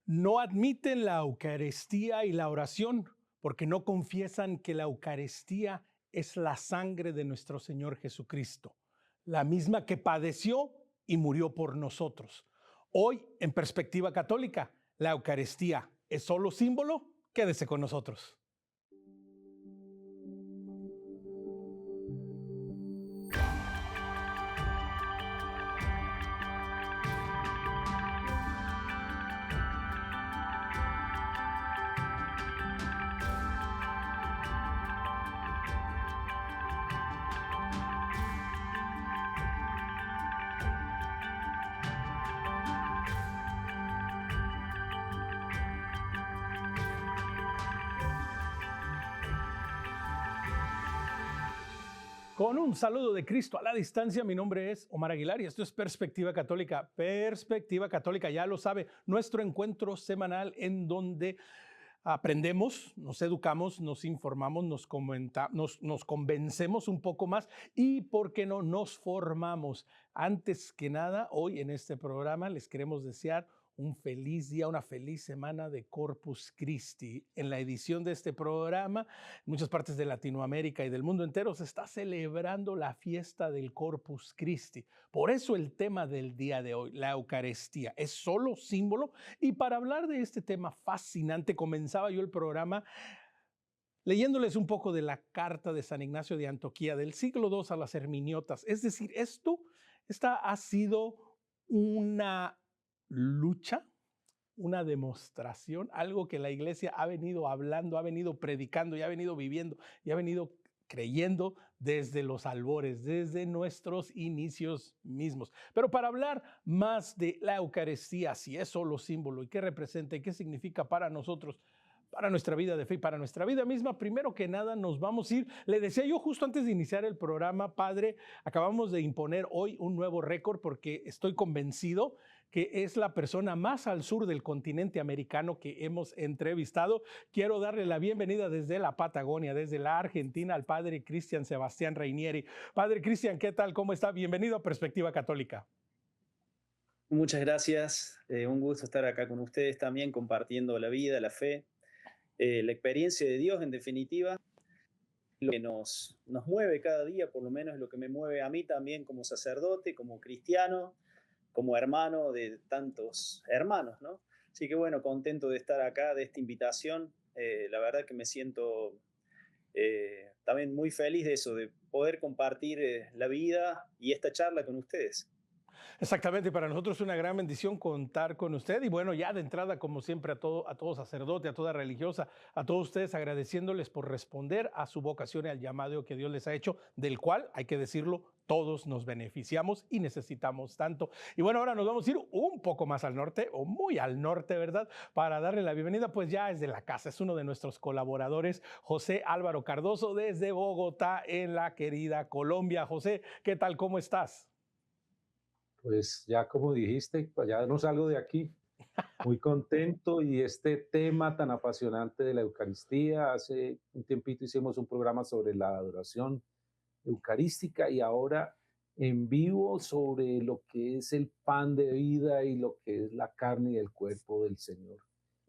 No admiten la Eucaristía y la oración porque no confiesan que la Eucaristía es la sangre de nuestro Señor Jesucristo, la misma que padeció y murió por nosotros. Hoy, en Perspectiva Católica, la Eucaristía es solo símbolo. Quédese con nosotros. Con un saludo de Cristo a la distancia, mi nombre es Omar Aguilar y esto es Perspectiva Católica. Perspectiva Católica, ya lo sabe, nuestro encuentro semanal en donde aprendemos, nos educamos, nos informamos, nos convencemos un poco más y, ¿por qué no?, nos formamos. Antes que nada, hoy en este programa les queremos desear un feliz día, una feliz semana de Corpus Christi. En la edición de este programa, en muchas partes de Latinoamérica y del mundo entero se está celebrando la fiesta del Corpus Christi. Por eso el tema del día de hoy, la Eucaristía, es solo símbolo. Y para hablar de este tema fascinante, comenzaba yo el programa leyéndoles un poco de la carta de San Ignacio de Antioquía del siglo II a las Herminiotas. Es decir, esta ha sido una lucha, una demostración, algo que la iglesia ha venido hablando, ha venido predicando y ha venido viviendo y ha venido creyendo desde los albores, desde nuestros inicios mismos. Pero para hablar más de la Eucaristía, si es solo símbolo y qué representa y qué significa para nosotros, para nuestra vida de fe y para nuestra vida misma, primero que nada nos vamos a ir. Le decía yo justo antes de iniciar el programa, padre, acabamos de imponer hoy un nuevo récord porque estoy convencido que es la persona más al sur del continente americano que hemos entrevistado. Quiero darle la bienvenida desde la Patagonia, desde la Argentina, al padre Cristian Sebastián Reinieri. Padre Cristian, ¿qué tal? ¿Cómo está? Bienvenido a Perspectiva Católica. Muchas gracias, un gusto estar acá con ustedes también compartiendo la vida, la fe, la experiencia de Dios en definitiva, lo que nos mueve cada día, por lo menos lo que me mueve a mí también como sacerdote, como cristiano, como hermano de tantos hermanos, ¿no? Así que bueno, contento de estar acá, de esta invitación, la verdad que me siento también muy feliz de eso, de poder compartir la vida y esta charla con ustedes. Exactamente, para nosotros es una gran bendición contar con usted y bueno, ya de entrada, como siempre, a todo sacerdote, a toda religiosa, a todos ustedes agradeciéndoles por responder a su vocación y al llamado que Dios les ha hecho, del cual, hay que decirlo, todos nos beneficiamos y necesitamos tanto. Y bueno, ahora nos vamos a ir un poco más al norte, o muy al norte, ¿verdad? Para darle la bienvenida, pues ya es de la casa, es uno de nuestros colaboradores, José Álvaro Cardoso, desde Bogotá, en la querida Colombia. José, ¿qué tal? ¿Cómo estás? Pues ya como dijiste, pues ya no salgo de aquí, muy contento y este tema tan apasionante de la Eucaristía, hace un tiempito hicimos un programa sobre la adoración eucarística y ahora en vivo sobre lo que es el pan de vida y lo que es la carne y el cuerpo del Señor.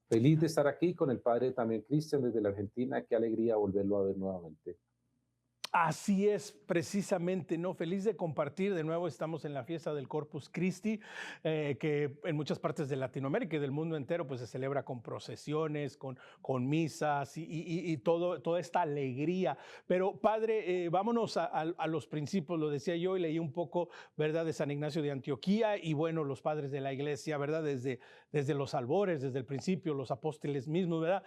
Feliz de estar aquí con el padre también Cristian desde la Argentina, qué alegría volverlo a ver nuevamente. Así es, precisamente, ¿no? Feliz de compartir. De nuevo estamos en la fiesta del Corpus Christi, que en muchas partes de Latinoamérica y del mundo entero pues se celebra con procesiones, con misas y toda esta alegría. Pero padre, vámonos a los principios, lo decía yo y leí un poco, ¿verdad?, de San Ignacio de Antioquía y bueno, los padres de la iglesia, ¿verdad?, desde los albores, desde el principio, los apóstoles mismos, ¿verdad?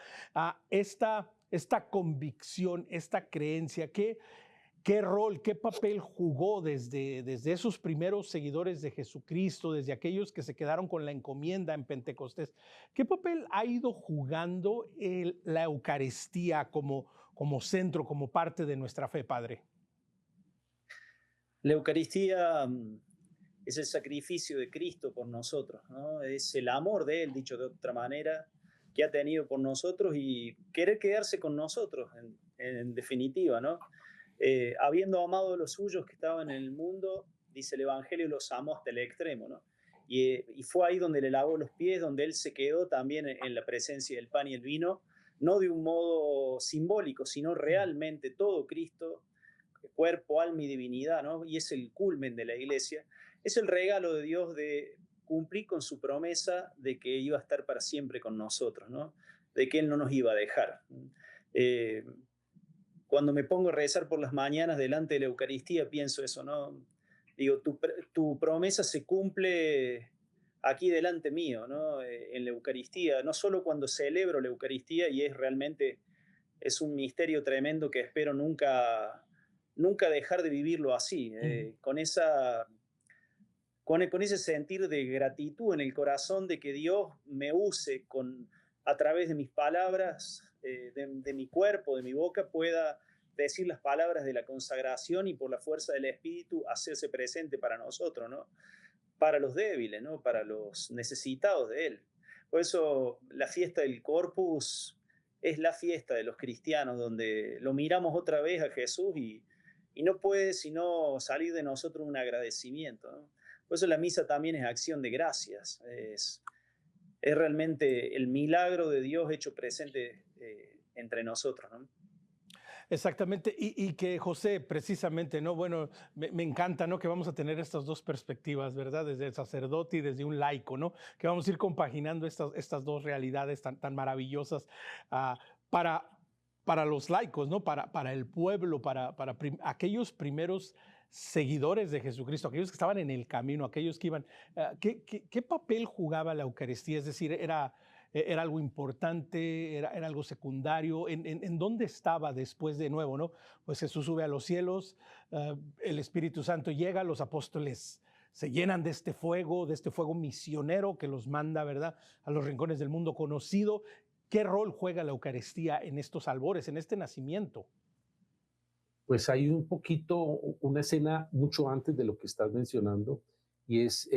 Esta convicción, esta creencia, ¿qué rol, qué papel jugó desde esos primeros seguidores de Jesucristo, desde aquellos que se quedaron con la encomienda en Pentecostés? ¿Qué papel ha ido jugando la Eucaristía como centro, como parte de nuestra fe, Padre? La Eucaristía es el sacrificio de Cristo por nosotros, ¿no? Es el amor de Él, dicho de otra manera, que ha tenido por nosotros y querer quedarse con nosotros, en definitiva, ¿no? Habiendo amado a los suyos que estaban en el mundo, dice el Evangelio, los amó hasta el extremo, ¿no? y fue ahí donde le lavó los pies, donde él se quedó también en la presencia del pan y el vino, no de un modo simbólico, sino realmente todo Cristo, cuerpo, alma y divinidad, ¿no? Y es el culmen de la iglesia, es el regalo de Dios de cumplir con su promesa de que iba a estar para siempre con nosotros, ¿no? De que Él no nos iba a dejar. Eh, Cuando me pongo a rezar por las mañanas delante de la Eucaristía, pienso eso, ¿no? Digo, tu promesa se cumple aquí delante mío, ¿no? En la Eucaristía, no solo cuando celebro la Eucaristía, y es realmente, es un misterio tremendo que espero nunca dejar de vivirlo así, con ese sentir de gratitud en el corazón de que Dios me use a través de mis palabras, de mi cuerpo, de mi boca, pueda decir las palabras de la consagración y por la fuerza del Espíritu hacerse presente para nosotros, ¿no? Para los débiles, ¿no? Para los necesitados de Él. Por eso la fiesta del Corpus es la fiesta de los cristianos, donde lo miramos otra vez a Jesús y no puede sino salir de nosotros un agradecimiento, ¿no? Por eso la misa también es acción de gracias, es realmente el milagro de Dios hecho presente entre nosotros, ¿no? Exactamente, y que José, precisamente, ¿no? Bueno, me encanta, ¿no? Que vamos a tener estas dos perspectivas, ¿verdad? Desde el sacerdote y desde un laico, ¿no? Que vamos a ir compaginando estas dos realidades tan maravillosas ah, para, para los laicos, ¿no? Para el pueblo, para aquellos primeros seguidores de Jesucristo, aquellos que estaban en el camino, aquellos que iban. ¿Qué papel jugaba la Eucaristía? Es decir, era algo importante, era algo secundario. ¿En dónde estaba después de nuevo, no? Pues Jesús sube a los cielos, el Espíritu Santo llega, los apóstoles se llenan de este fuego misionero que los manda, ¿verdad?, a los rincones del mundo conocido. ¿Qué rol juega la Eucaristía en estos albores, en este nacimiento? Pues hay un poquito, una escena mucho antes de lo que estás mencionando, y es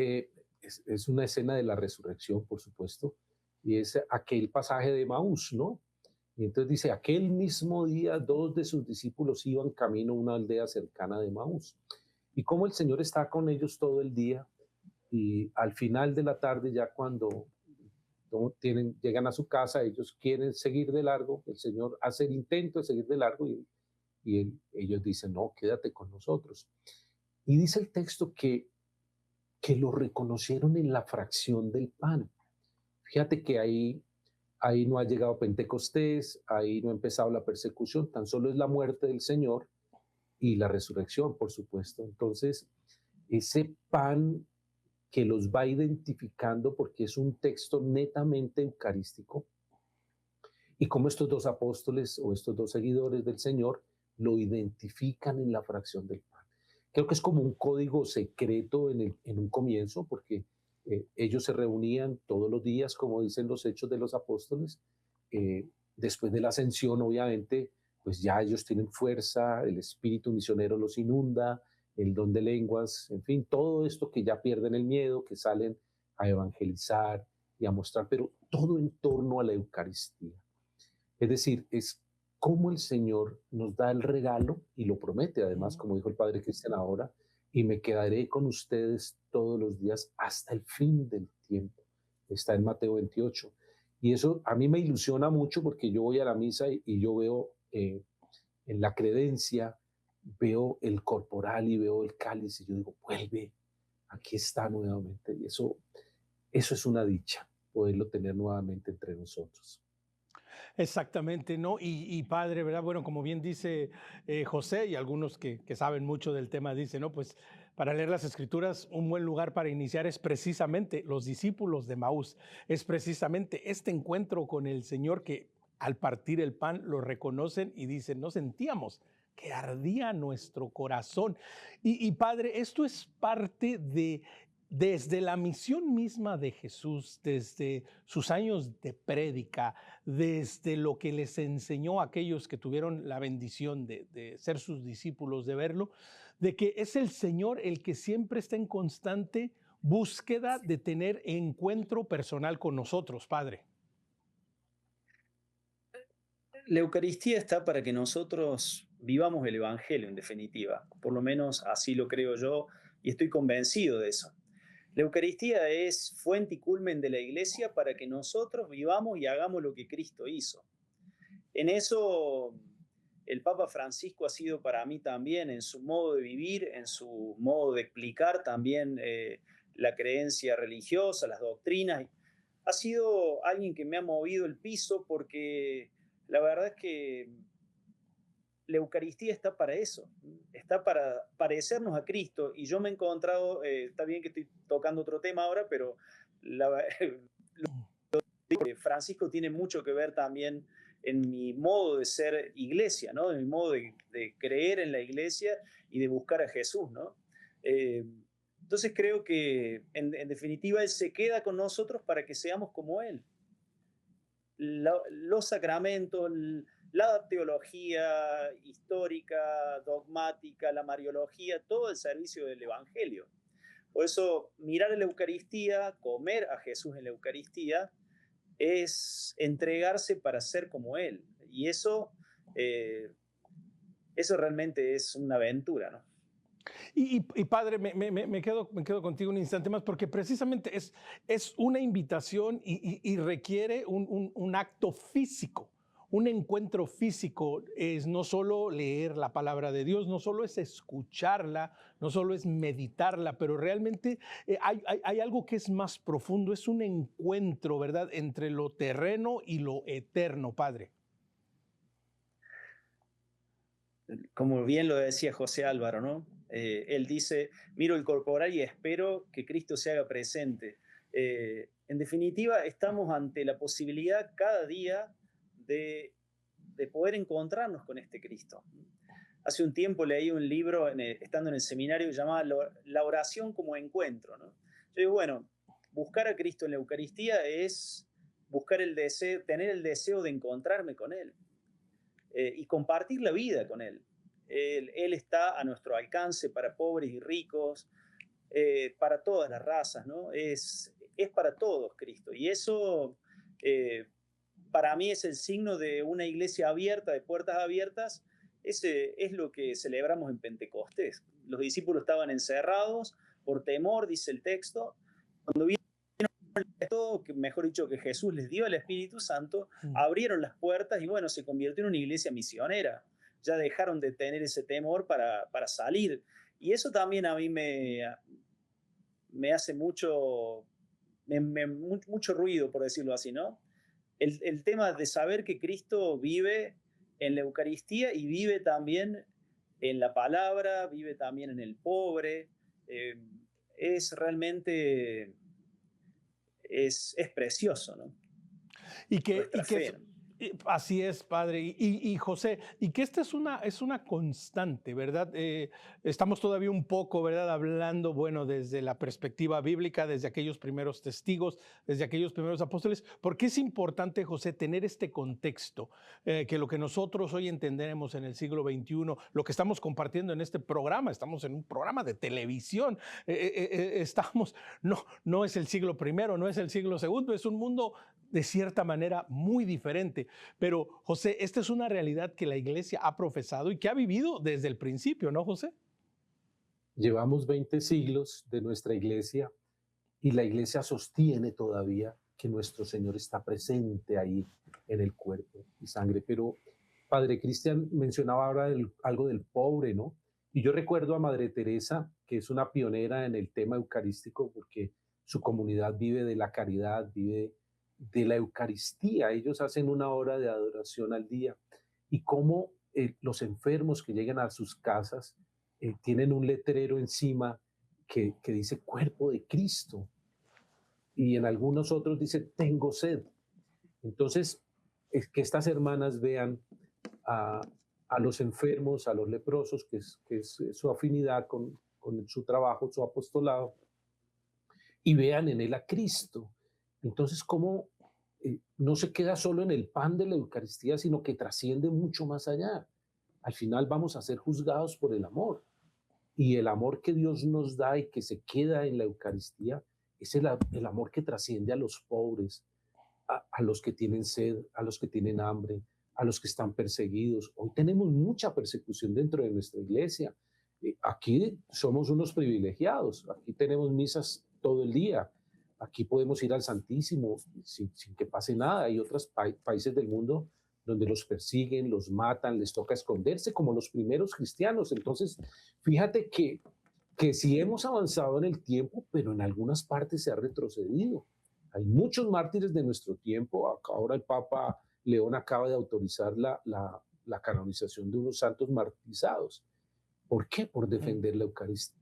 una escena de la resurrección, por supuesto, y es aquel pasaje de Maús, ¿no? Y entonces dice, aquel mismo día 2 de sus discípulos iban camino a una aldea cercana de Maús. Y como el Señor está con ellos todo el día, y al final de la tarde, ya cuando llegan a su casa, ellos quieren seguir de largo, el Señor hace el intento de seguir de largo y ellos dicen, no, quédate con nosotros. Y dice el texto que lo reconocieron en la fracción del pan. Fíjate que ahí no ha llegado Pentecostés, ahí no ha empezado la persecución, tan solo es la muerte del Señor y la resurrección, por supuesto. Entonces, ese pan que los va identificando, porque es un texto netamente eucarístico, y como estos dos apóstoles o estos dos seguidores del Señor lo identifican en la fracción del pan. Creo que es como un código secreto en un comienzo, porque ellos se reunían todos los días, como dicen los Hechos de los Apóstoles. Después de la ascensión, obviamente, pues ya ellos tienen fuerza, el espíritu misionero los inunda, el don de lenguas, en fin, todo esto que ya pierden el miedo, que salen a evangelizar y a mostrar, pero todo en torno a la Eucaristía. Es decir, es como el Señor nos da el regalo y lo promete, además, como dijo el Padre Cristian ahora, y me quedaré con ustedes todos los días hasta el fin del tiempo. Está en Mateo 28. Y eso a mí me ilusiona mucho porque yo voy a la misa y yo veo en la credencia, veo el corporal y veo el cáliz y yo digo, vuelve, aquí está nuevamente. Y eso es una dicha, poderlo tener nuevamente entre nosotros. Exactamente, ¿no? Y padre, ¿verdad? Bueno, como bien dice José y algunos que saben mucho del tema dicen, ¿no? Pues para leer las escrituras, un buen lugar para iniciar es precisamente los discípulos de Maús, es precisamente este encuentro con el Señor que al partir el pan lo reconocen y dicen, no sentíamos que ardía nuestro corazón. Y padre, esto es parte desde la misión misma de Jesús, desde sus años de prédica, desde lo que les enseñó a aquellos que tuvieron la bendición de ser sus discípulos, de verlo, de que es el Señor el que siempre está en constante búsqueda de tener encuentro personal con nosotros, Padre. La Eucaristía está para que nosotros vivamos el Evangelio, en definitiva. Por lo menos así lo creo yo y estoy convencido de eso. La Eucaristía es fuente y culmen de la Iglesia para que nosotros vivamos y hagamos lo que Cristo hizo. En eso el Papa Francisco ha sido para mí también, en su modo de vivir, en su modo de explicar también la creencia religiosa, las doctrinas. Ha sido alguien que me ha movido el piso porque la verdad es que la Eucaristía está para eso, está para parecernos a Cristo. Y yo me he encontrado, está bien que estoy tocando otro tema ahora, pero Francisco tiene mucho que ver también en mi modo de ser iglesia, ¿no? En mi modo de creer en la iglesia y de buscar a Jesús, ¿no? Entonces creo que en definitiva Él se queda con nosotros para que seamos como Él. Los sacramentos, la teología histórica, dogmática, la mariología, todo el servicio del Evangelio. Por eso mirar a la Eucaristía, comer a Jesús en la Eucaristía, es entregarse para ser como Él. Y eso realmente es una aventura, ¿no? Y padre, me quedo contigo un instante más porque precisamente es una invitación y requiere un acto físico. Un encuentro físico es no solo leer la palabra de Dios, no solo es escucharla, no solo es meditarla, pero realmente hay algo que es más profundo, es un encuentro, ¿verdad?, entre lo terreno y lo eterno, padre. Como bien lo decía José Álvaro, ¿no? Él dice, miro el corporal y espero que Cristo se haga presente. En definitiva, estamos ante la posibilidad cada día de poder encontrarnos con este Cristo. Hace un tiempo leí un libro, estando en el seminario, llamado La oración como encuentro, ¿no? Yo digo, bueno, buscar a Cristo en la Eucaristía es buscar tener el deseo de encontrarme con Él. Y compartir la vida con Él. Él está a nuestro alcance para pobres y ricos, para todas las razas, ¿no? Es para todos Cristo. Y eso para mí es el signo de una iglesia abierta, de puertas abiertas. Ese es lo que celebramos en Pentecostés. Los discípulos estaban encerrados por temor, dice el texto. Cuando vieron todo, mejor dicho, que Jesús les dio el Espíritu Santo, abrieron las puertas y bueno, se convirtió en una iglesia misionera. Ya dejaron de tener ese temor para salir. Y eso también a mí me hace mucho ruido, por decirlo así, ¿no? El tema de saber que Cristo vive en la Eucaristía y vive también en la palabra, vive también en el pobre, es realmente... Es precioso, ¿no? Así es, padre. Y José, y que esta es una constante, ¿verdad? Estamos todavía un poco, ¿verdad? Hablando, bueno, desde la perspectiva bíblica, desde aquellos primeros testigos, desde aquellos primeros apóstoles. Porque es importante, José, tener este contexto, que lo que nosotros hoy entenderemos en el siglo XXI, lo que estamos compartiendo en este programa, estamos en un programa de televisión, no es el siglo primero, no es el siglo segundo, es un mundo de cierta manera muy diferente. Pero, José, esta es una realidad que la iglesia ha profesado y que ha vivido desde el principio, ¿no, José? Llevamos 20 siglos de nuestra iglesia y la iglesia sostiene todavía que nuestro Señor está presente ahí en el cuerpo y sangre. Pero Padre Cristian mencionaba ahora algo del pobre, ¿no? Y yo recuerdo a Madre Teresa, que es una pionera en el tema eucarístico, porque su comunidad vive de la caridad, vive de la Eucaristía. Ellos hacen una hora de adoración al día. Y cómo los enfermos que llegan a sus casas tienen un letrero encima que dice cuerpo de Cristo. Y en algunos otros dice tengo sed. Entonces, es que estas hermanas vean a los enfermos, a los leprosos, que es su afinidad con su trabajo, su apostolado, y vean en él a Cristo. Entonces, cómo no se queda solo en el pan de la Eucaristía, sino que trasciende mucho más allá. Al final vamos a ser juzgados por el amor. Y el amor que Dios nos da y que se queda en la Eucaristía es el amor que trasciende a los pobres, a los que tienen sed, a los que tienen hambre, a los que están perseguidos. Hoy tenemos mucha persecución dentro de nuestra iglesia. Aquí somos unos privilegiados. Aquí tenemos misas todo el día. Aquí podemos ir al Santísimo sin que pase nada. Hay otros países del mundo donde los persiguen, los matan, les toca esconderse como los primeros cristianos. Entonces, fíjate que sí hemos avanzado en el tiempo, pero en algunas partes se ha retrocedido. Hay muchos mártires de nuestro tiempo. Ahora el Papa León acaba de autorizar la canonización de unos santos martirizados. ¿Por qué? Por defender la Eucaristía.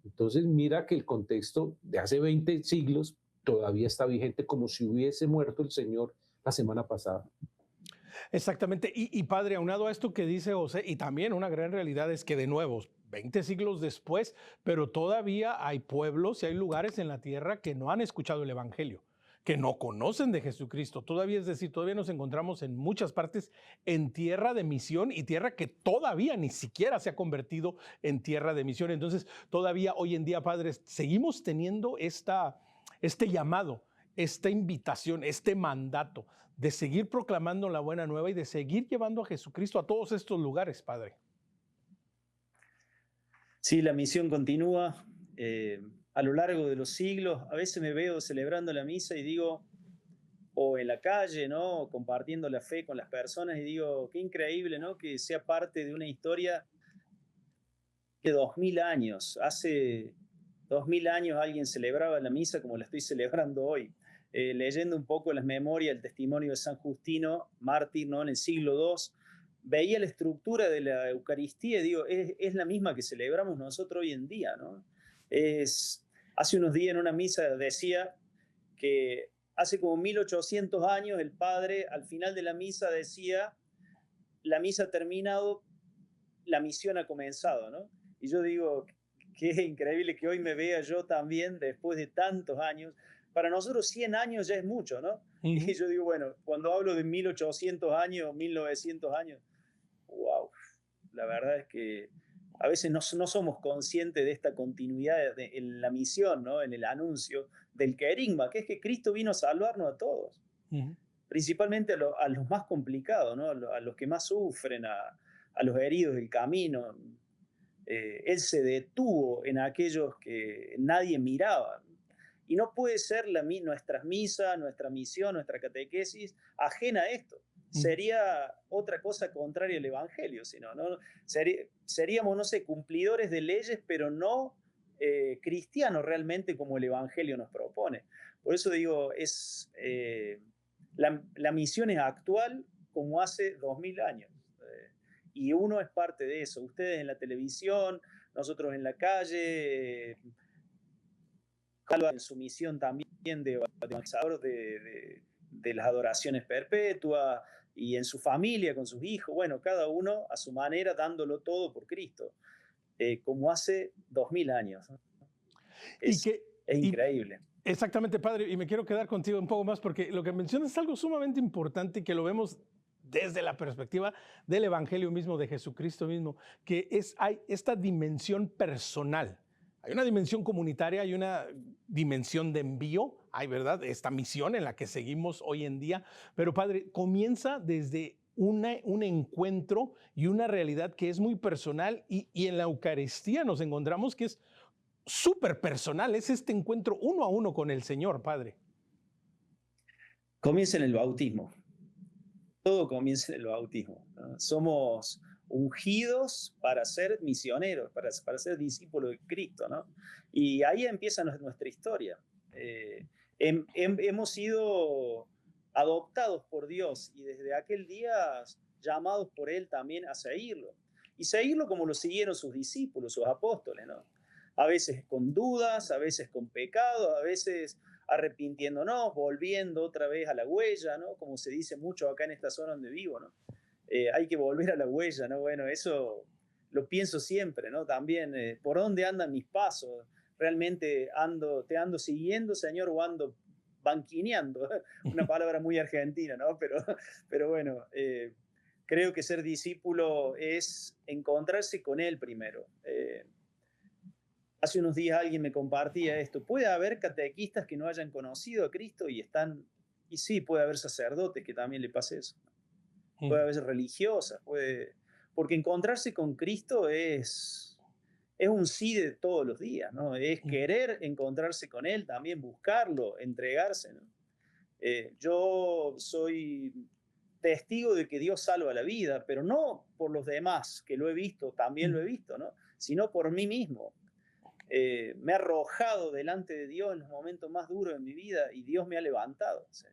Entonces mira que el contexto de hace 20 siglos todavía está vigente como si hubiese muerto el Señor la semana pasada. Exactamente. Y padre, aunado a esto que dice José, y también una gran realidad es que de nuevo, 20 siglos después, pero todavía hay pueblos y hay lugares en la tierra que no han escuchado el Evangelio, que no conocen de Jesucristo. Todavía, es decir, todavía nos encontramos en muchas partes en tierra de misión y tierra que todavía ni siquiera se ha convertido en tierra de misión. Entonces, todavía hoy en día, padres, seguimos teniendo este llamado, esta invitación, este mandato de seguir proclamando la buena nueva y de seguir llevando a Jesucristo a todos estos lugares, padre. Sí, la misión continúa a lo largo de los siglos. A veces me veo celebrando la misa y digo, o en la calle, ¿no? Compartiendo la fe con las personas y digo, qué increíble, ¿no? Que sea parte de una historia de 2000 años. Hace 2000 años alguien celebraba la misa como la estoy celebrando hoy. Leyendo un poco las memorias, el testimonio de San Justino, mártir, ¿no? En el siglo II, veía la estructura de la Eucaristía y digo, es la misma que celebramos nosotros hoy en día, ¿no? Hace unos días en una misa decía que hace como 1800 años el padre al final de la misa decía, la misa ha terminado, la misión ha comenzado, ¿no? Y yo digo, qué increíble que hoy me vea yo también después de tantos años. Para nosotros 100 años ya es mucho, ¿no? Y yo digo, bueno, cuando hablo de 1800 años, 1900 años, wow, la verdad es que a veces no somos conscientes de esta continuidad en la misión, ¿no? En el anuncio del querigma, que es que Cristo vino a salvarnos a todos, principalmente a los más complicados, ¿no? A los que más sufren, a los heridos del camino. Él se detuvo en aquellos que nadie miraba. Y no puede ser nuestras misas, nuestra misión, nuestra catequesis ajena a esto. Sería otra cosa contraria al Evangelio, sino, ¿no? Seríamos, no sé, cumplidores de leyes, pero no cristianos realmente como el Evangelio nos propone. Por eso digo, la misión es actual como hace 2000 años. Y uno es parte de eso. Ustedes en la televisión, nosotros en la calle, en su misión también de organizador de las adoraciones perpetuas y en su familia, con sus hijos, bueno, cada uno a su manera dándolo todo por Cristo, como hace 2000 años. Es increíble. Exactamente, padre, y me quiero quedar contigo un poco más porque lo que mencionas es algo sumamente importante que lo vemos desde la perspectiva del Evangelio mismo, de Jesucristo mismo, que hay esta dimensión personal. Hay una dimensión comunitaria, hay una dimensión de envío, hay, ¿verdad?, esta misión en la que seguimos hoy en día, pero padre, comienza desde un encuentro y una realidad que es muy personal y en la Eucaristía nos encontramos que es súper personal, es este encuentro uno a uno con el Señor, padre. Comienza en el bautismo. Todo comienza en el bautismo, ¿no? Somos ungidos para ser misioneros, para ser discípulos de Cristo, ¿no? Y ahí empieza nuestra historia. Hemos sido adoptados por Dios y desde aquel día llamados por Él también a seguirlo. Y seguirlo como lo siguieron sus discípulos, sus apóstoles, ¿no? A veces con dudas, a veces con pecado, a veces arrepintiéndonos, volviendo otra vez a la huella, ¿no? Como se dice mucho acá en esta zona donde vivo, ¿no? Hay que volver a la huella, ¿no? Bueno, eso lo pienso siempre, ¿no? También, ¿por dónde andan mis pasos? ¿Realmente te ando siguiendo, Señor, o ando banquineando? Una palabra muy argentina, ¿no? Pero bueno, creo que ser discípulo es encontrarse con Él primero. Hace unos días alguien me compartía esto. ¿Puede haber catequistas que no hayan conocido a Cristo y están? Y sí, puede haber sacerdotes que también le pase eso. Puede haber religiosas, porque encontrarse con Cristo es es un sí de todos los días, ¿no? Es querer encontrarse con Él, también buscarlo, entregarse, ¿no? Yo soy testigo de que Dios salva la vida, pero no por los demás, que lo he visto, también lo he visto, ¿no? Sino por mí mismo. Me ha arrojado delante de Dios en los momentos más duros de mi vida y Dios me ha levantado. O sea,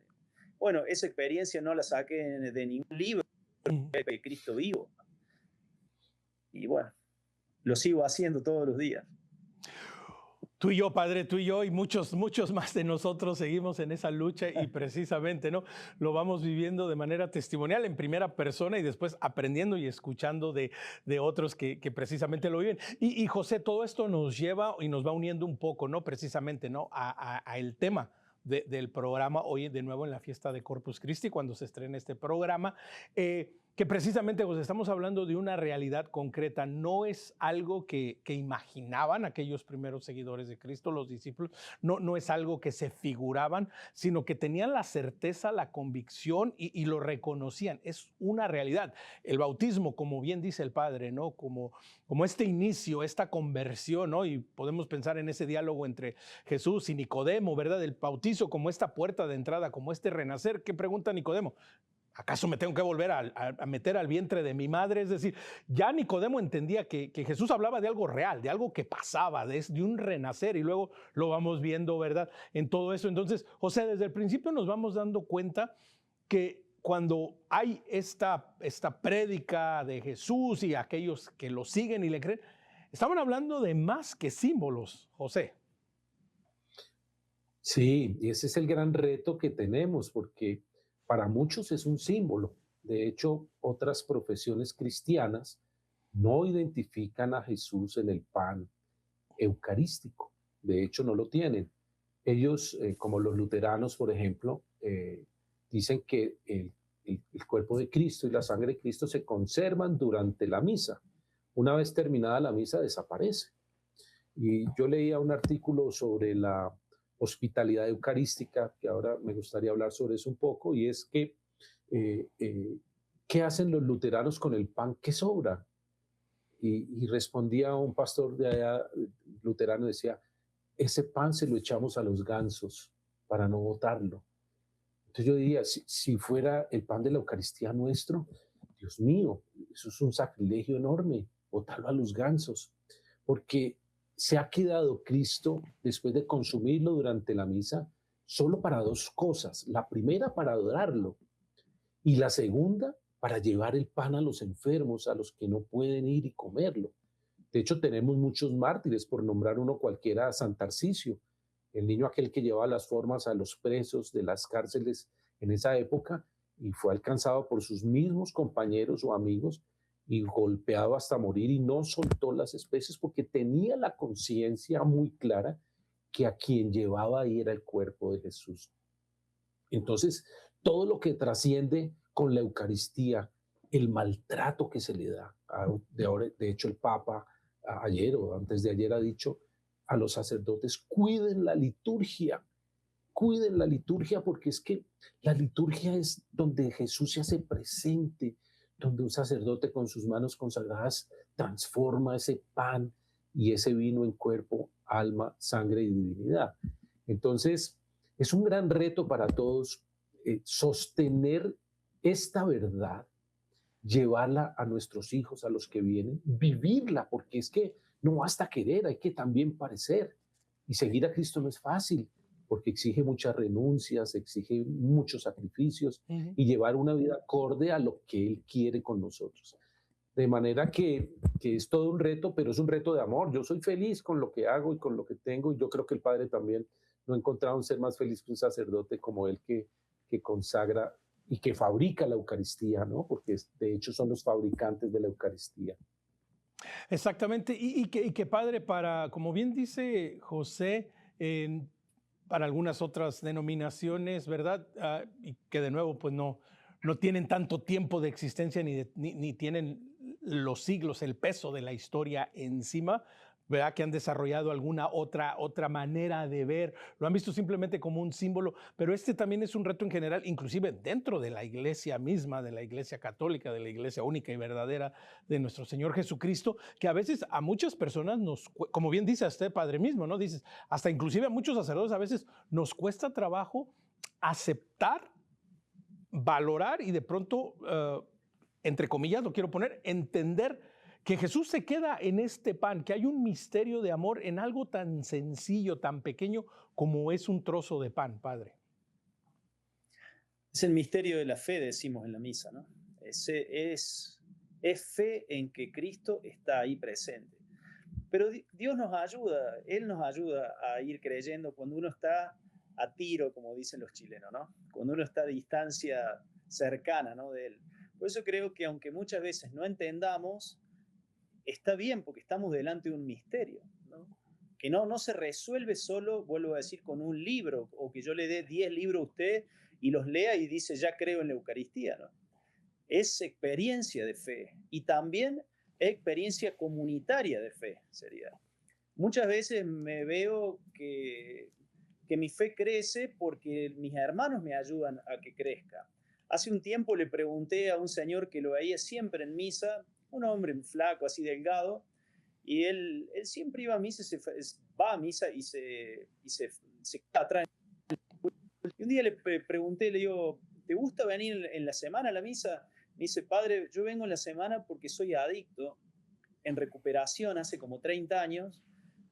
bueno, esa experiencia no la saqué de ningún libro de Cristo vivo. Y bueno, lo sigo haciendo todos los días. Tú y yo, Padre, tú y yo y muchos más de nosotros seguimos en esa lucha y precisamente, ¿no? Lo vamos viviendo de manera testimonial en primera persona y después aprendiendo y escuchando de otros que precisamente lo viven. Y José, todo esto nos lleva y nos va uniendo un poco, ¿no? Precisamente, ¿no? A el tema del programa hoy de nuevo en la fiesta de Corpus Christi, cuando se estrena este programa. Que precisamente pues, estamos hablando de una realidad concreta, no es algo que imaginaban aquellos primeros seguidores de Cristo, los discípulos, no es algo que se figuraban, sino que tenían la certeza, la convicción y lo reconocían, es una realidad. El bautismo, como bien dice el Padre, ¿no? Como este inicio, esta conversión, ¿no? Y podemos pensar en ese diálogo entre Jesús y Nicodemo, ¿verdad? El bautizo como esta puerta de entrada, como este renacer. ¿Qué pregunta Nicodemo? ¿Acaso me tengo que volver a meter al vientre de mi madre? Es decir, ya Nicodemo entendía que Jesús hablaba de algo real, de algo que pasaba, de un renacer, y luego lo vamos viendo, ¿verdad? En todo eso. Entonces, José, desde el principio nos vamos dando cuenta que cuando hay esta prédica de Jesús y aquellos que lo siguen y le creen, estaban hablando de más que símbolos, José. Sí, y ese es el gran reto que tenemos, porque para muchos es un símbolo. De hecho, otras profesiones cristianas no identifican a Jesús en el pan eucarístico. De hecho, no lo tienen. Ellos, como los luteranos, por ejemplo, dicen que el cuerpo de Cristo y la sangre de Cristo se conservan durante la misa. Una vez terminada la misa, desaparece. Y yo leía un artículo sobre la hospitalidad eucarística, que ahora me gustaría hablar sobre eso un poco, y es que, ¿qué hacen los luteranos con el pan que sobra? Y respondía un pastor de allá, luterano, decía, ese pan se lo echamos a los gansos para no botarlo. Entonces yo diría, si fuera el pan de la Eucaristía nuestro, Dios mío, eso es un sacrilegio enorme, botarlo a los gansos, porque se ha quedado Cristo, después de consumirlo durante la misa, solo para dos cosas. La primera, para adorarlo, y la segunda, para llevar el pan a los enfermos, a los que no pueden ir y comerlo. De hecho, tenemos muchos mártires, por nombrar uno cualquiera, San Tarcisio, el niño aquel que llevaba las formas a los presos de las cárceles en esa época y fue alcanzado por sus mismos compañeros o amigos y golpeado hasta morir y no soltó las especies porque tenía la conciencia muy clara que a quien llevaba ahí era el cuerpo de Jesús. Entonces, todo lo que trasciende con la Eucaristía, el maltrato que se le da, de hecho el Papa ayer o antes de ayer ha dicho a los sacerdotes, cuiden la liturgia porque es que la liturgia es donde Jesús se hace presente, donde un sacerdote con sus manos consagradas transforma ese pan y ese vino en cuerpo, alma, sangre y divinidad. Entonces, es un gran reto para todos sostener esta verdad, llevarla a nuestros hijos, a los que vienen, vivirla, porque es que no basta querer, hay que también parecer. Y seguir a Cristo no es fácil, porque exige muchas renuncias, exige muchos sacrificios y llevar una vida acorde a lo que Él quiere con nosotros. De manera que es todo un reto, pero es un reto de amor. Yo soy feliz con lo que hago y con lo que tengo, y yo creo que el Padre también no ha encontrado un ser más feliz que un sacerdote como él que consagra y que fabrica la Eucaristía, ¿no? Porque de hecho son los fabricantes de la Eucaristía. Exactamente, y que Padre, como bien dice José, para algunas otras denominaciones, ¿verdad? Y que de nuevo, pues no tienen tanto tiempo de existencia ni tienen los siglos, el peso de la historia encima, ¿verdad? Que han desarrollado alguna otra manera de ver, lo han visto simplemente como un símbolo, pero este también es un reto en general, inclusive dentro de la iglesia misma, de la iglesia católica, de la iglesia única y verdadera de nuestro Señor Jesucristo, que a veces a muchas personas como bien dice este Padre mismo, ¿no? Dices, hasta inclusive a muchos sacerdotes a veces nos cuesta trabajo aceptar, valorar y de pronto, entre comillas, lo quiero poner, entender que Jesús se queda en este pan, que hay un misterio de amor en algo tan sencillo, tan pequeño como es un trozo de pan, Padre. Es el misterio de la fe, decimos en la misa, ¿no? Es fe en que Cristo está ahí presente. Pero Dios nos ayuda, Él nos ayuda a ir creyendo cuando uno está a tiro, como dicen los chilenos, ¿no? Cuando uno está a distancia cercana, ¿no? De Él. Por eso creo que aunque muchas veces no entendamos, está bien porque estamos delante de un misterio, ¿no? Que no se resuelve solo, vuelvo a decir, con un libro, o que yo le dé 10 libros a usted y los lea y dice, ya creo en la Eucaristía, ¿no? Es experiencia de fe y también experiencia comunitaria de fe, sería. Muchas veces me veo que mi fe crece porque mis hermanos me ayudan a que crezca. Hace un tiempo le pregunté a un señor que lo veía siempre en misa, un hombre flaco, así delgado, y él siempre iba a misa, va a misa y se atrae. Y un día le pregunté, le digo, ¿te gusta venir en la semana a la misa? Me dice, padre, yo vengo en la semana porque soy adicto, en recuperación hace como 30 años,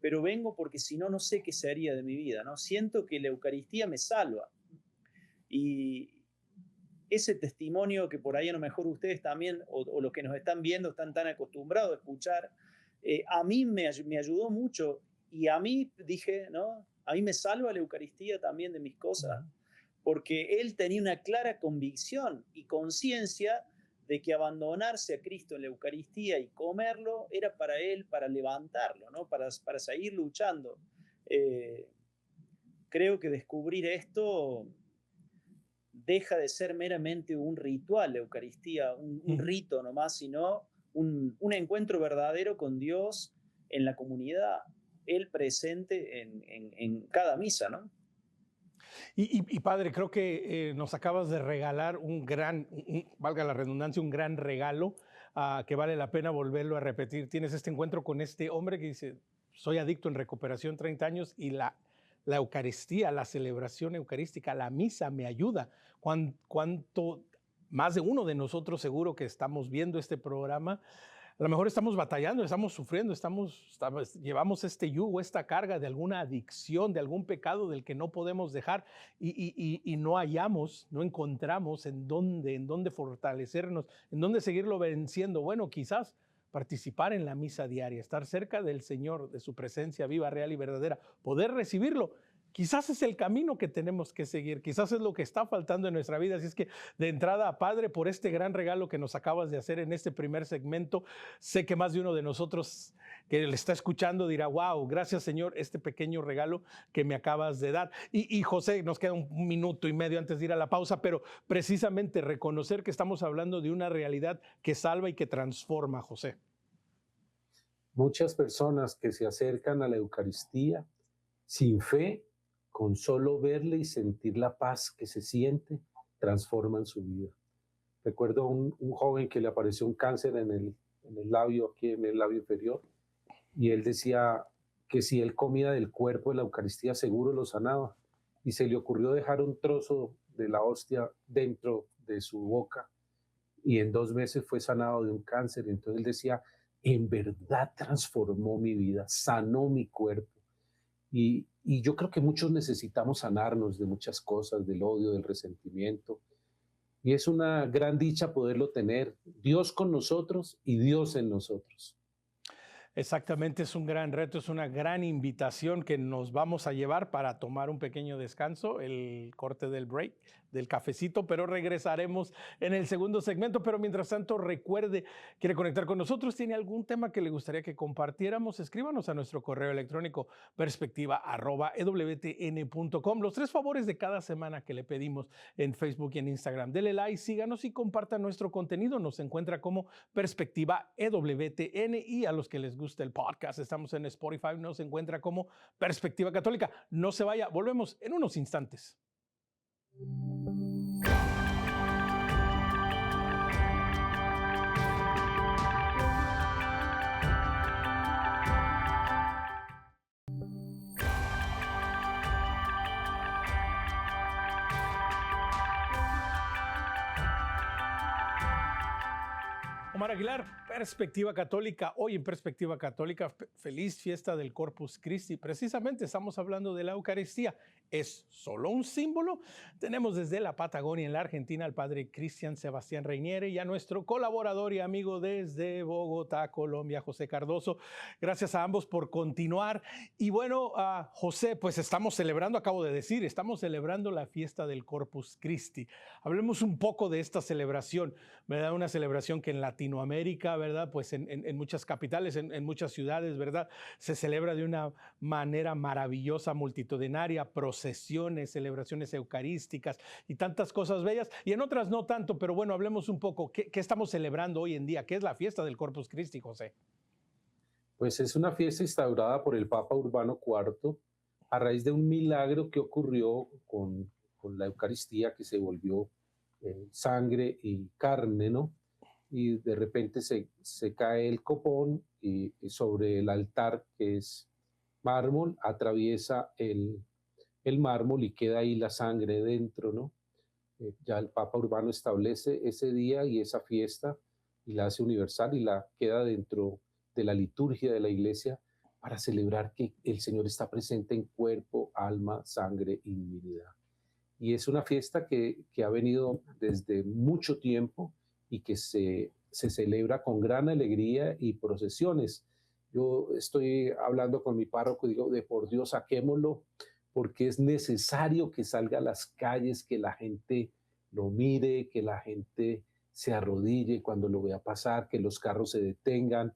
pero vengo porque si no, no sé qué sería de mi vida, ¿no? Siento que la Eucaristía me salva. Y ese testimonio que por ahí a lo mejor ustedes también, o los que nos están viendo, están tan acostumbrados a escuchar, a mí me ayudó mucho y a mí dije, ¿no? A mí me salva la Eucaristía también de mis cosas, porque él tenía una clara convicción y conciencia de que abandonarse a Cristo en la Eucaristía y comerlo era para él, para levantarlo, ¿no? Para seguir luchando. Creo que descubrir esto deja de ser meramente un ritual, la Eucaristía, un rito nomás, sino un encuentro verdadero con Dios en la comunidad, Él presente en cada misa, ¿no? Y Padre, creo que nos acabas de regalar valga la redundancia, un gran regalo que vale la pena volverlo a repetir. Tienes este encuentro con este hombre que dice, soy adicto en recuperación 30 años y la Eucaristía, la celebración eucarística, la misa me ayuda. ¿Cuánto más de uno de nosotros seguro que estamos viendo este programa? A lo mejor estamos batallando, estamos sufriendo, llevamos este yugo, esta carga de alguna adicción, de algún pecado del que no podemos dejar y no hallamos, no encontramos en dónde fortalecernos, en dónde seguirlo venciendo. Bueno, quizás participar en la misa diaria, estar cerca del Señor, de su presencia viva, real y verdadera, poder recibirlo. Quizás es el camino que tenemos que seguir, quizás es lo que está faltando en nuestra vida. Así es que de entrada, Padre, por este gran regalo que nos acabas de hacer en este primer segmento, sé que más de uno de nosotros que le está escuchando dirá, wow, gracias Señor, este pequeño regalo que me acabas de dar. Y José, nos queda un minuto y medio antes de ir a la pausa, pero precisamente reconocer que estamos hablando de una realidad que salva y que transforma, José. Muchas personas que se acercan a la Eucaristía sin fe, con solo verle y sentir la paz que se siente, transforman su vida. Recuerdo un joven que le apareció un cáncer en el labio, aquí en el labio inferior, y él decía que si él comía del cuerpo de la Eucaristía seguro lo sanaba, y se le ocurrió dejar un trozo de la hostia dentro de su boca, y en 2 meses fue sanado de un cáncer. Entonces él decía, en verdad transformó mi vida, sanó mi cuerpo. Y yo creo que muchos necesitamos sanarnos de muchas cosas, del odio, del resentimiento. Y es una gran dicha poderlo tener, Dios con nosotros y Dios en nosotros. Exactamente, es un gran reto, es una gran invitación que nos vamos a llevar para tomar un pequeño descanso, el corte del break, del cafecito, pero regresaremos en el segundo segmento. Pero mientras tanto, recuerde, quiere conectar con nosotros, tiene algún tema que le gustaría que compartiéramos, escríbanos a nuestro correo electrónico perspectiva@ewtn.com. Los 3 favores de cada semana que le pedimos en Facebook y en Instagram. Dele like, síganos y compartan nuestro contenido. Nos encuentra como Perspectiva EWTN, y a los que les gusta el podcast, estamos en Spotify, nos encuentra como Perspectiva Católica. No se vaya, volvemos en unos instantes. Omar Aguilar, Perspectiva Católica. Hoy en Perspectiva Católica, feliz fiesta del Corpus Christi. Precisamente estamos hablando de la Eucaristía. ¿Es solo un símbolo? Tenemos desde la Patagonia, en la Argentina, al padre Cristian Sebastián Reiniere, y a nuestro colaborador y amigo desde Bogotá, Colombia, José Cardoso. Gracias a ambos por continuar. Y bueno, José, pues estamos celebrando, acabo de decir, estamos celebrando la fiesta del Corpus Christi. Hablemos un poco de esta celebración, ¿verdad? Una celebración que en Latinoamérica, ¿verdad? Pues en muchas capitales, en muchas ciudades, ¿verdad? Se celebra de una manera maravillosa, multitudinaria, procesiones, celebraciones eucarísticas y tantas cosas bellas, y en otras no tanto, pero bueno, hablemos un poco. ¿Qué estamos celebrando hoy en día? ¿Qué es la fiesta del Corpus Christi, José? Pues es una fiesta instaurada por el Papa Urbano IV a raíz de un milagro que ocurrió con la Eucaristía, que se volvió sangre y carne, ¿no? Y de repente se cae el copón y sobre el altar, que es mármol, atraviesa el mármol y queda ahí la sangre dentro, ¿no? Ya el Papa Urbano establece ese día y esa fiesta y la hace universal y la queda dentro de la liturgia de la iglesia para celebrar que el Señor está presente en cuerpo, alma, sangre y divinidad. Y es una fiesta que ha venido desde mucho tiempo y que se celebra con gran alegría y procesiones. Yo estoy hablando con mi párroco y digo, de por Dios, saquémoslo, porque es necesario que salga a las calles, que la gente lo mire, que la gente se arrodille cuando lo vea pasar, que los carros se detengan.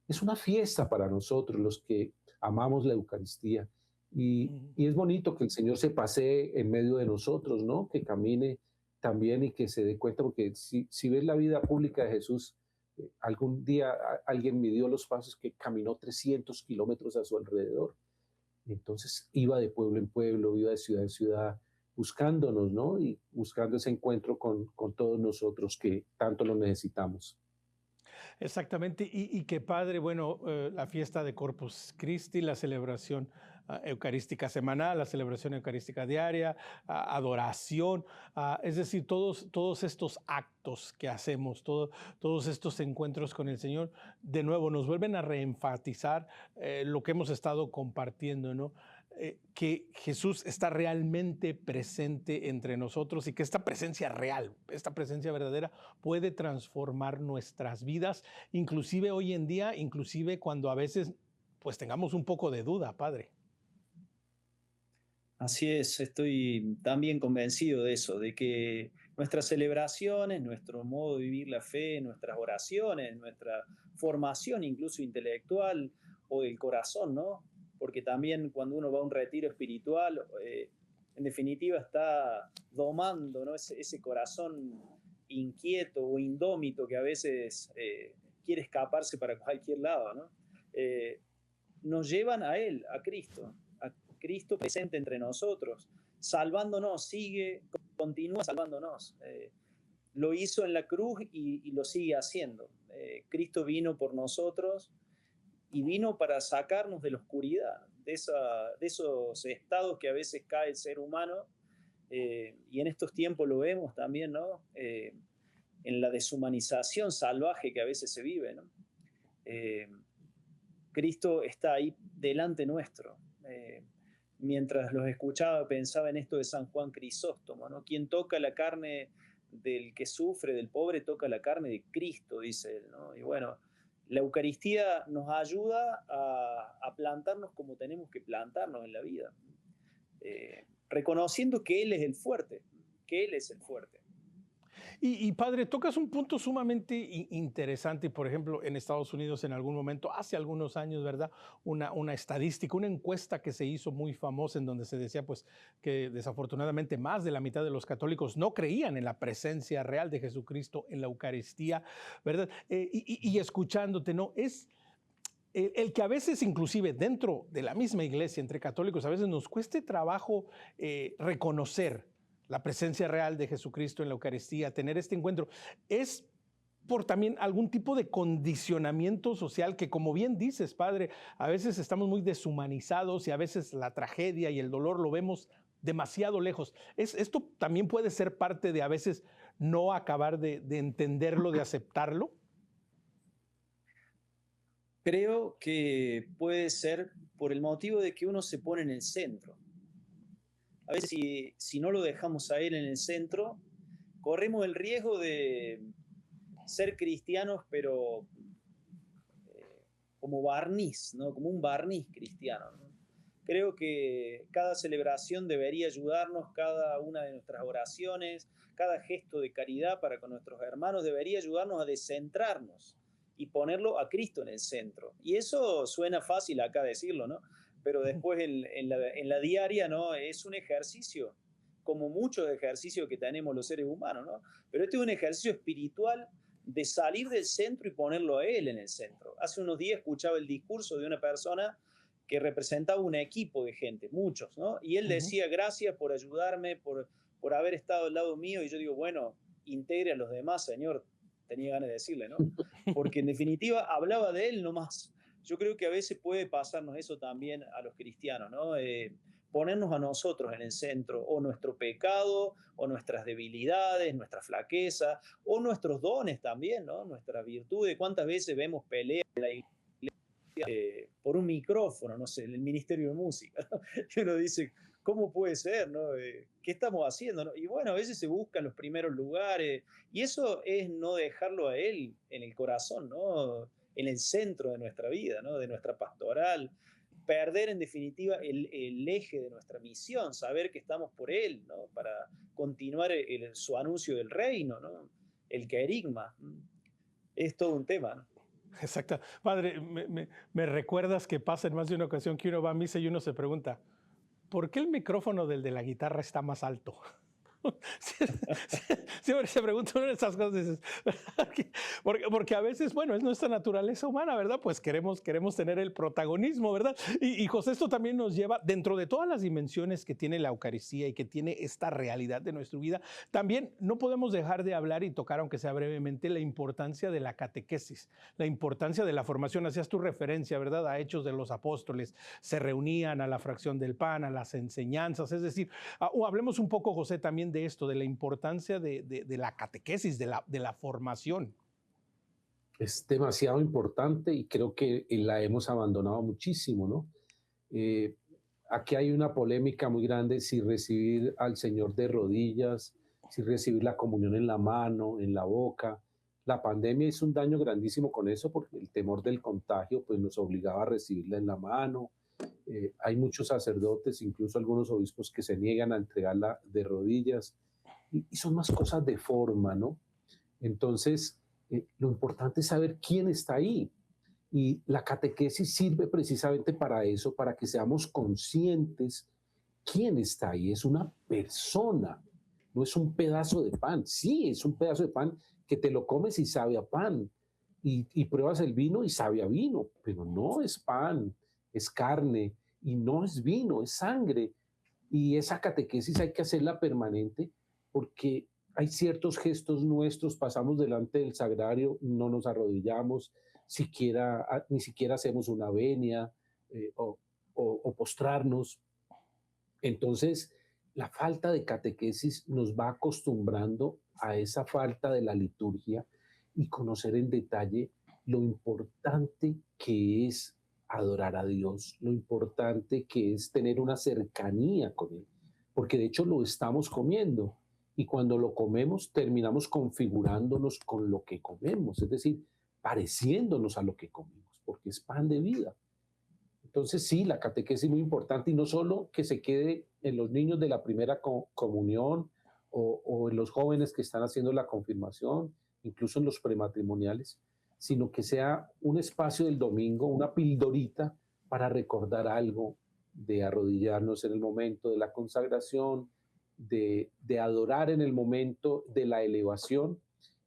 Es una fiesta para nosotros, los que amamos la Eucaristía. Y es bonito que el Señor se pasee en medio de nosotros, ¿no? Que camine también y que se dé cuenta, porque si ves la vida pública de Jesús, algún día alguien midió los pasos que caminó 300 kilómetros a su alrededor. Entonces iba de pueblo en pueblo, iba de ciudad en ciudad, buscándonos, ¿no? Y buscando ese encuentro con todos nosotros que tanto lo necesitamos. Exactamente, y qué padre, bueno, la fiesta de Corpus Christi, la celebración eucarística semanal, la celebración eucarística diaria, adoración, es decir, todos estos actos que hacemos, todos estos encuentros con el Señor, de nuevo nos vuelven a reenfatizar lo que hemos estado compartiendo, ¿no? Que Jesús está realmente presente entre nosotros y que esta presencia real, esta presencia verdadera puede transformar nuestras vidas, inclusive hoy en día, inclusive cuando a veces pues tengamos un poco de duda, Padre. Así es, estoy también convencido de eso, de que nuestras celebraciones, nuestro modo de vivir la fe, nuestras oraciones, nuestra formación incluso intelectual o del corazón, ¿no? Porque también cuando uno va a un retiro espiritual, en definitiva está domando, ¿no? ese corazón inquieto o indómito que a veces quiere escaparse para cualquier lado, ¿no? Nos llevan a Él, a Cristo presente entre nosotros, salvándonos, continúa salvándonos. Lo hizo en la cruz y lo sigue haciendo. Cristo vino por nosotros y vino para sacarnos de la oscuridad, de esos estados que a veces cae el ser humano, y en estos tiempos lo vemos también, ¿no? En la deshumanización salvaje que a veces se vive, ¿no? Cristo está ahí delante nuestro. Mientras los escuchaba, pensaba en esto de San Juan Crisóstomo, ¿no? Quien toca la carne del que sufre, del pobre, toca la carne de Cristo, dice él, ¿no? Y bueno, la Eucaristía nos ayuda a plantarnos como tenemos que plantarnos en la vida, reconociendo que Él es el fuerte, que Él es el fuerte. Y padre, tocas un punto sumamente interesante. Por ejemplo, en Estados Unidos en algún momento, hace algunos años, ¿verdad? Una estadística, una encuesta que se hizo muy famosa en donde se decía pues que desafortunadamente más de la mitad de los católicos no creían en la presencia real de Jesucristo en la Eucaristía, ¿verdad? Y escuchándote, ¿no? Es el que a veces inclusive dentro de la misma iglesia, entre católicos, a veces nos cueste trabajo reconocer la presencia real de Jesucristo en la Eucaristía, tener este encuentro, es por también algún tipo de condicionamiento social que, como bien dices, padre, a veces estamos muy deshumanizados y a veces la tragedia y el dolor lo vemos demasiado lejos. ¿Esto también puede ser parte de a veces no acabar de entenderlo, de aceptarlo? Creo que puede ser por el motivo de que uno se pone en el centro. A veces si no lo dejamos a Él en el centro, corremos el riesgo de ser cristianos, pero como barniz, ¿no? Como un barniz cristiano, ¿no? Creo que cada celebración debería ayudarnos, cada una de nuestras oraciones, cada gesto de caridad para con nuestros hermanos debería ayudarnos a descentrarnos y ponerlo a Cristo en el centro. Y eso suena fácil acá decirlo, ¿no? Pero después en la diaria, ¿no? Es un ejercicio, como muchos ejercicios que tenemos los seres humanos, ¿no? Pero este es un ejercicio espiritual de salir del centro y ponerlo a Él en el centro. Hace unos días escuchaba el discurso de una persona que representaba un equipo de gente, muchos, ¿no? Y él decía, gracias por ayudarme, por haber estado al lado mío. Y yo digo, bueno, integre a los demás, Señor. Tenía ganas de decirle, ¿no? Porque en definitiva hablaba de Él nomás. Yo creo que a veces puede pasarnos eso también a los cristianos, ¿no? Ponernos a nosotros en el centro, o nuestro pecado, o nuestras debilidades, nuestra flaqueza, o nuestros dones también, ¿no? Nuestras virtudes. ¿Cuántas veces vemos peleas en la iglesia por un micrófono, no sé, en el Ministerio de Música, ¿no? Y uno dice, ¿cómo puede ser, no? ¿Qué estamos haciendo, no? Y bueno, a veces se buscan los primeros lugares, y eso es no dejarlo a Él en el corazón, ¿no? En el centro de nuestra vida, ¿no? De nuestra pastoral, perder en definitiva el eje de nuestra misión, saber que estamos por Él, ¿no? Para continuar su anuncio del reino, ¿no? El querigma. Es todo un tema, ¿no? Exacto. Padre, me recuerdas que pasa en más de una ocasión que uno va a misa y uno se pregunta, ¿por qué el micrófono del de la guitarra está más alto? Siempre se pregunta una de esas cosas. Dices, porque a veces, bueno, es nuestra naturaleza humana, ¿verdad? Pues queremos tener el protagonismo, ¿verdad? Y José, esto también nos lleva, dentro de todas las dimensiones que tiene la Eucaristía y que tiene esta realidad de nuestra vida, también no podemos dejar de hablar y tocar, aunque sea brevemente, la importancia de la catequesis, la importancia de la formación. Hacías tu referencia, ¿verdad? A Hechos de los Apóstoles. Se reunían a la fracción del pan, a las enseñanzas. Es decir, hablemos un poco, José, también de esto, de la importancia de la catequesis, de la formación. Es demasiado importante y creo que la hemos abandonado muchísimo, ¿no? Aquí hay una polémica muy grande si recibir al Señor de rodillas, si recibir la comunión en la mano, en la boca. La pandemia hizo un daño grandísimo con eso porque el temor del contagio pues, nos obligaba a recibirla en la mano. Hay muchos sacerdotes, incluso algunos obispos que se niegan a entregarla de rodillas y son más cosas de forma, ¿no? Entonces, lo importante es saber quién está ahí. Y la catequesis sirve precisamente para eso, para que seamos conscientes quién está ahí. Es una persona, no es un pedazo de pan. Sí, es un pedazo de pan que te lo comes y sabe a pan. Y pruebas el vino y sabe a vino, pero no es pan, es carne y no es vino, es sangre. Y esa catequesis hay que hacerla permanente porque hay ciertos gestos nuestros, pasamos delante del sagrario, no nos arrodillamos, ni siquiera hacemos una venia o postrarnos. Entonces, la falta de catequesis nos va acostumbrando a esa falta de la liturgia y conocer en detalle lo importante que es adorar a Dios, lo importante que es tener una cercanía con Él, porque de hecho lo estamos comiendo y cuando lo comemos terminamos configurándonos con lo que comemos, es decir, pareciéndonos a lo que comemos, porque es pan de vida. Entonces sí, la catequesis es muy importante y no solo que se quede en los niños de la primera comunión o en los jóvenes que están haciendo la confirmación, incluso en los prematrimoniales, sino que sea un espacio del domingo, una pildorita para recordar algo, de arrodillarnos en el momento de la consagración, de adorar en el momento de la elevación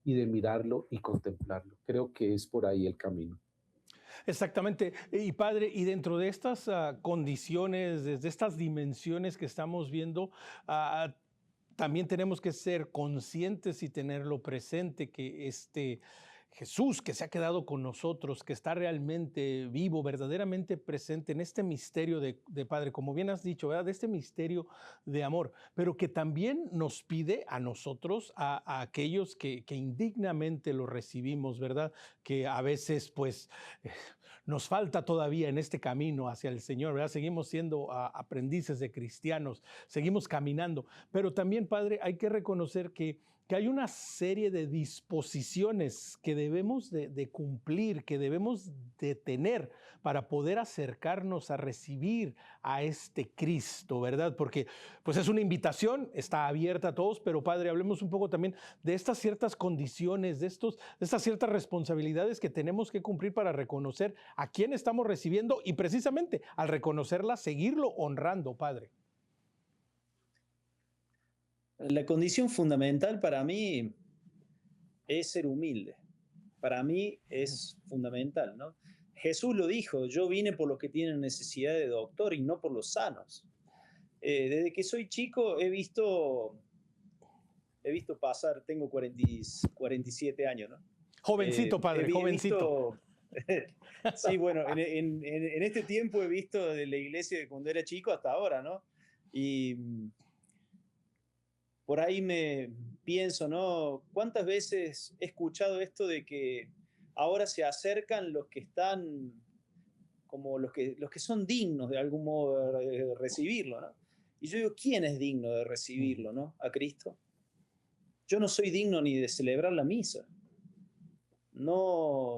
y de mirarlo y contemplarlo. Creo que es por ahí el camino. Exactamente. Y padre, y dentro de estas condiciones, desde estas dimensiones que estamos viendo, también tenemos que ser conscientes y tenerlo presente que este Jesús que se ha quedado con nosotros, que está realmente vivo, verdaderamente presente en este misterio de Padre, como bien has dicho, ¿verdad? De este misterio de amor, pero que también nos pide a nosotros, a aquellos que indignamente lo recibimos, ¿verdad? Que a veces pues nos falta todavía en este camino hacia el Señor, ¿verdad? Seguimos siendo aprendices de cristianos, seguimos caminando, pero también, Padre, hay que reconocer que hay una serie de disposiciones que debemos de cumplir, que debemos de tener para poder acercarnos a recibir a este Cristo, ¿verdad? Porque pues es una invitación, está abierta a todos, pero Padre, hablemos un poco también de estas ciertas condiciones, de estas ciertas responsabilidades que tenemos que cumplir para reconocer a quién estamos recibiendo y precisamente al reconocerla, seguirlo honrando, Padre. La condición fundamental para mí es ser humilde. Para mí es fundamental, ¿no? Jesús lo dijo, yo vine por los que tienen necesidad de doctor y no por los sanos. Desde que soy chico he visto pasar, tengo 47 años, ¿no? Jovencito, Padre, jovencito. Sí, bueno, en este tiempo he visto de la iglesia de cuando era chico hasta ahora, ¿no? Y por ahí me pienso, ¿no? ¿Cuántas veces he escuchado esto de que ahora se acercan los que están, como los que son dignos de algún modo de recibirlo, ¿no? Y yo digo, ¿quién es digno de recibirlo, ¿no? A Cristo. Yo no soy digno ni de celebrar la misa. No,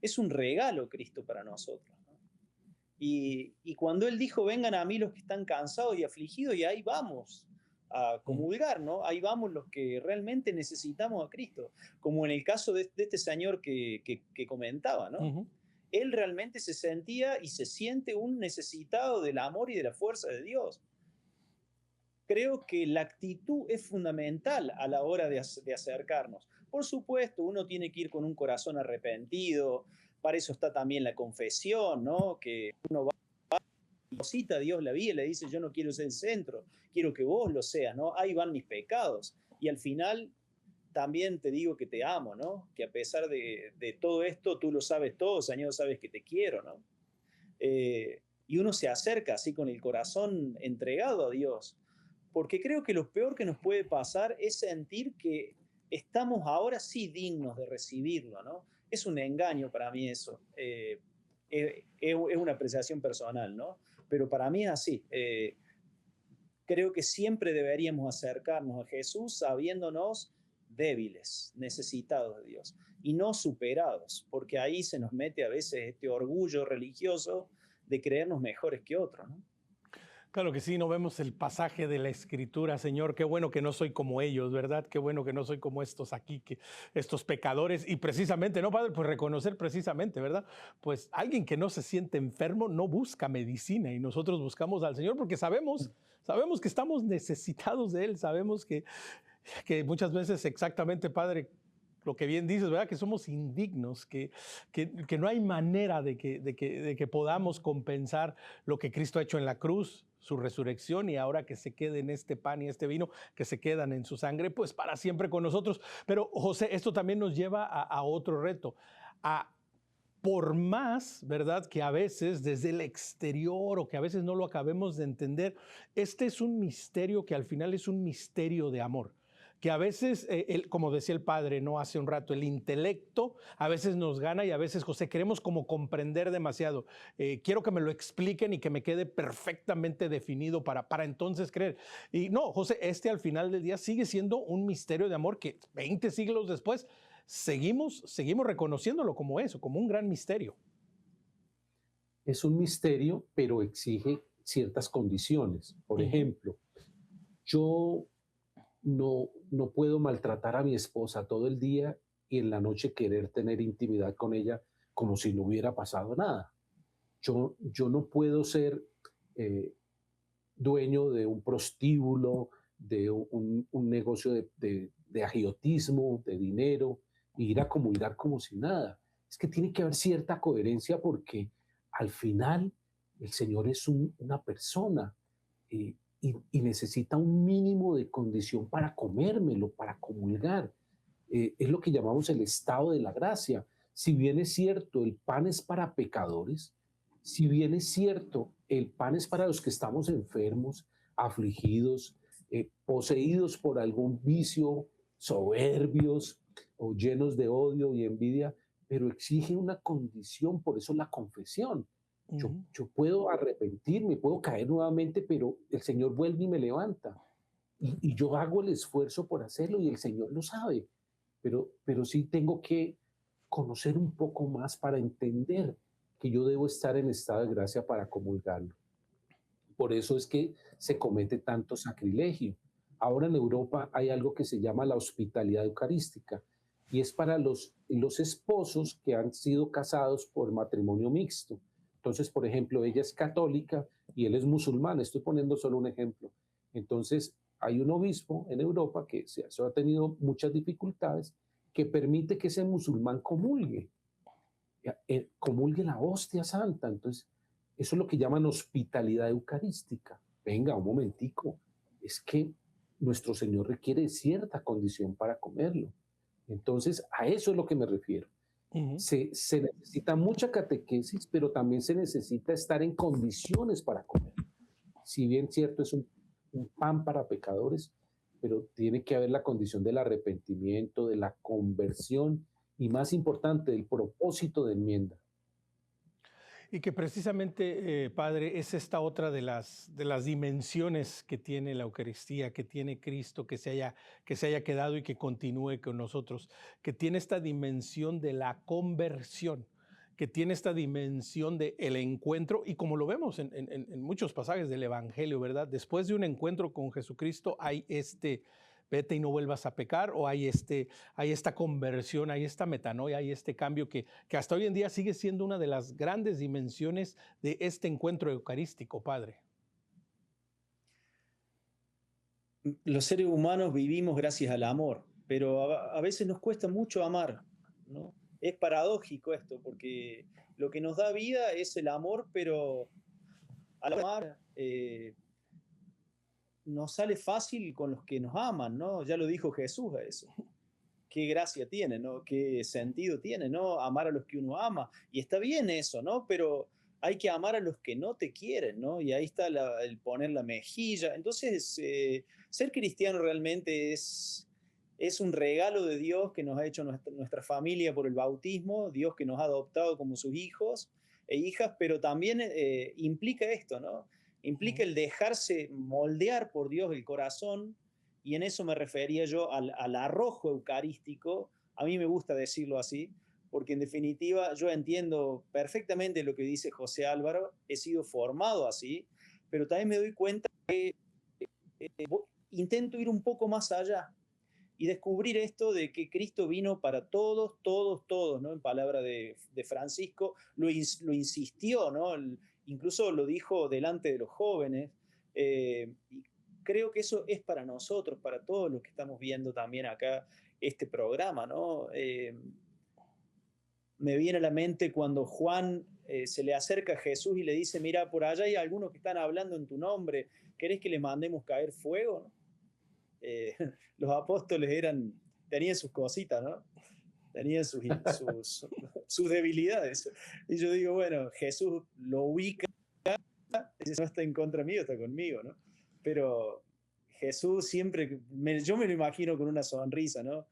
es un regalo Cristo para nosotros, ¿no? Y cuando Él dijo, vengan a mí los que están cansados y afligidos, y ahí vamos a comulgar, ¿no? Ahí vamos los que realmente necesitamos a Cristo, como en el caso de este señor que comentaba, ¿no? Él realmente se sentía y se siente un necesitado del amor y de la fuerza de Dios. Creo que la actitud es fundamental a la hora de acercarnos. Por supuesto, uno tiene que ir con un corazón arrepentido, para eso está también la confesión, ¿no? Que uno va y cita a Dios la vida y le dice, yo no quiero ser el centro, quiero que vos lo seas, ¿no? Ahí van mis pecados. Y al final también te digo que te amo, ¿no? Que a pesar de todo esto, tú lo sabes todo, Señor, sabes que te quiero, ¿no? Y uno se acerca así con el corazón entregado a Dios, porque creo que lo peor que nos puede pasar es sentir que estamos ahora sí dignos de recibirlo, ¿no? Es un engaño para mí eso. Es una apreciación personal, ¿no? Pero para mí es así. Creo que siempre deberíamos acercarnos a Jesús sabiéndonos débiles, necesitados de Dios y no superados, porque ahí se nos mete a veces este orgullo religioso de creernos mejores que otros, ¿no? Claro que sí, no vemos el pasaje de la Escritura, Señor. Qué bueno que no soy como ellos, ¿verdad? Qué bueno que no soy como estos aquí, estos pecadores. Y precisamente, ¿no, Padre? Pues reconocer precisamente, ¿verdad? Pues alguien que no se siente enfermo no busca medicina y nosotros buscamos al Señor porque sabemos que estamos necesitados de Él, sabemos que muchas veces exactamente, Padre, lo que bien dices, ¿verdad? Que somos indignos, que no hay manera de que podamos compensar lo que Cristo ha hecho en la cruz, su resurrección y ahora que se quede en este pan y este vino, que se quedan en su sangre, pues para siempre con nosotros. Pero José, esto también nos lleva a otro reto, por más, ¿verdad?, que a veces desde el exterior o que a veces no lo acabemos de entender, este es un misterio que al final es un misterio de amor. Que a veces, como decía el padre, no hace un rato, el intelecto a veces nos gana y a veces, José, queremos como comprender demasiado. Quiero que me lo expliquen y que me quede perfectamente definido para entonces creer. Y no, José, al final del día sigue siendo un misterio de amor que 20 siglos después seguimos reconociéndolo como eso, como un gran misterio. Es un misterio, pero exige ciertas condiciones. Por ejemplo, yo no puedo maltratar a mi esposa todo el día y en la noche querer tener intimidad con ella como si no hubiera pasado nada. Yo no puedo ser eh, dueño de un prostíbulo, de un negocio de agiotismo, de dinero, e ir a comulgar como si nada. Es que tiene que haber cierta coherencia porque al final el Señor es una persona y necesita un mínimo de condición para comérmelo, para comulgar. Es lo que llamamos el estado de la gracia. Si bien es cierto, el pan es para pecadores, si bien es cierto, el pan es para los que estamos enfermos, afligidos, poseídos por algún vicio, soberbios o llenos de odio y envidia, pero exige una condición, por eso la confesión. Yo puedo arrepentirme, puedo caer nuevamente, pero el Señor vuelve y me levanta. Y yo hago el esfuerzo por hacerlo y el Señor lo sabe, pero sí tengo que conocer un poco más para entender que yo debo estar en estado de gracia para comulgarlo. Por eso es que se comete tanto sacrilegio. Ahora en Europa hay algo que se llama la hospitalidad eucarística y es para los esposos que han sido casados por matrimonio mixto. Entonces, por ejemplo, ella es católica y él es musulmán. Estoy poniendo solo un ejemplo. Entonces, hay un obispo en Europa que se ha tenido muchas dificultades que permite que ese musulmán comulgue, comulgue la hostia santa. Entonces, eso es lo que llaman hospitalidad eucarística. Venga, un momentico, es que nuestro Señor requiere cierta condición para comerlo. Entonces, a eso es lo que me refiero. Se necesita mucha catequesis, pero también se necesita estar en condiciones para comer. Si bien cierto es un pan para pecadores, pero tiene que haber la condición del arrepentimiento, de la conversión y más importante, del propósito de enmienda. Y que precisamente, Padre, es esta otra de las dimensiones que tiene la Eucaristía, que tiene Cristo, que se haya quedado y que continúe con nosotros, que tiene esta dimensión de la conversión, que tiene esta dimensión del encuentro, y como lo vemos en muchos pasajes del Evangelio, ¿verdad? Después de un encuentro con Jesucristo hay vete y no vuelvas a pecar, o hay esta conversión, hay esta metanoia, hay este cambio que hasta hoy en día sigue siendo una de las grandes dimensiones de este encuentro eucarístico, Padre. Los seres humanos vivimos gracias al amor, pero a veces nos cuesta mucho amar, ¿no? Es paradójico esto, porque lo que nos da vida es el amor, pero al amar nos sale fácil con los que nos aman, ¿no? Ya lo dijo Jesús a eso. Qué gracia tiene, ¿no? Qué sentido tiene, ¿no? Amar a los que uno ama. Y está bien eso, ¿no? Pero hay que amar a los que no te quieren, ¿no? Y ahí está el poner la mejilla. Entonces, ser cristiano realmente es un regalo de Dios que nos ha hecho nuestra familia por el bautismo, Dios que nos ha adoptado como sus hijos e hijas, pero también implica esto, ¿no? Implica el dejarse moldear por Dios el corazón, y en eso me refería yo al arrojo eucarístico. A mí me gusta decirlo así, porque en definitiva yo entiendo perfectamente lo que dice José Álvaro, he sido formado así, pero también me doy cuenta que intento ir un poco más allá y descubrir esto de que Cristo vino para todos, todos, todos, ¿no? En palabra de Francisco, lo insistió, ¿no? Incluso lo dijo delante de los jóvenes. Y creo que eso es para nosotros, para todos los que estamos viendo también acá este programa, ¿no? Me viene a la mente cuando Juan se le acerca a Jesús y le dice, mira, por allá hay algunos que están hablando en tu nombre, ¿querés que les mandemos caer fuego? ¿No? Los apóstoles tenían sus cositas, ¿no? Tenían sus debilidades. Y yo digo, bueno, Jesús lo ubica, dice, no está en contra mío, está conmigo, ¿no? Pero Jesús siempre, yo me lo imagino con una sonrisa, ¿no?